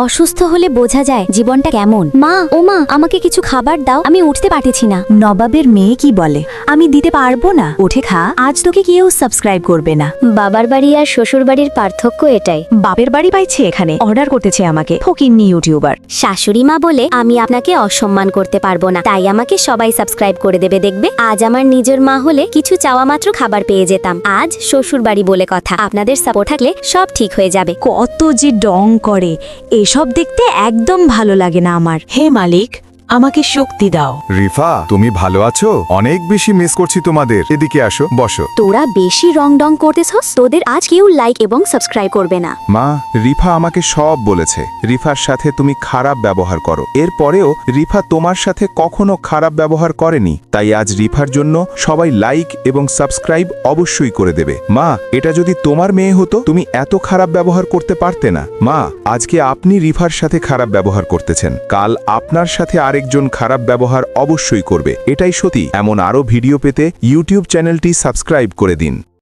অসুস্থ হলে বোঝা যায় জীবনটা কেমন। মা, ও মা, আমাকে কিছু খাবার দাও, আমি উঠতে পারতেছি না। নবাবের মেয়ে কি বলে, আমি দিতে পারবো না, উঠে খা, আজ তোকে কেউ সাবস্ক্রাইব করবে না। বাবার বাড়ি আর শ্বশুর বাড়ির পার্থক্য এটাই। বাপের বাড়ি পাইছে, এখানে অর্ডার করতেছে আমাকে ফকিন্নি ইউটিউবার। শাশুড়ি মা বলে আমি আপনাকে অসম্মান করতে পারবো না, তাই আমাকে সবাই সাবস্ক্রাইব করে দেবে। দেখবে, আজ আমার নিজের মা হলে কিছু চাওয়া মাত্র খাবার পেয়ে যেতাম। আজ শ্বশুর বাড়ি বলে কথা। আপনাদের সাপোর্ট থাকলে সব ঠিক হয়ে যাবে। কত যে ডং করে, এসব দেখতে একদম ভালো লাগে না আমার। হে মালিক, আমাকে শক্তি দাও। রিফা, তুমি ভালো আছো? অনেক বেশি মিস করছি তোমাদের। এদিকে আসো, বসো। তোরা বেশি রং ডং করতেছস, তোদের আজ কেউ লাইক এবং সাবস্ক্রাইব করবে না। মা, রিফা আমাকে সব বলেছে। রিফার সাথে তুমি খারাপ ব্যবহার করো। এরপরেও রিফা তোমার সাথে কখনো খারাপ ব্যবহার করেনি। তাই আজ রিফার জন্য সবাই লাইক এবং সাবস্ক্রাইব অবশ্যই করে দেবে। মা, এটা যদি তোমার মেয়ে হতো, তুমি এত খারাপ ব্যবহার করতে পারতে না। মা, আজকে আপনি রিফার সাথে খারাপ ব্যবহার করতেছেন, কাল আপনার সাথে আরেকজন খারাপ ব্যবহার অবশ্যই করবে। এটাই সত্যি। এমন আরো ভিডিও পেতে ইউটিউব চ্যানেলটি সাবস্ক্রাইব করে দিন।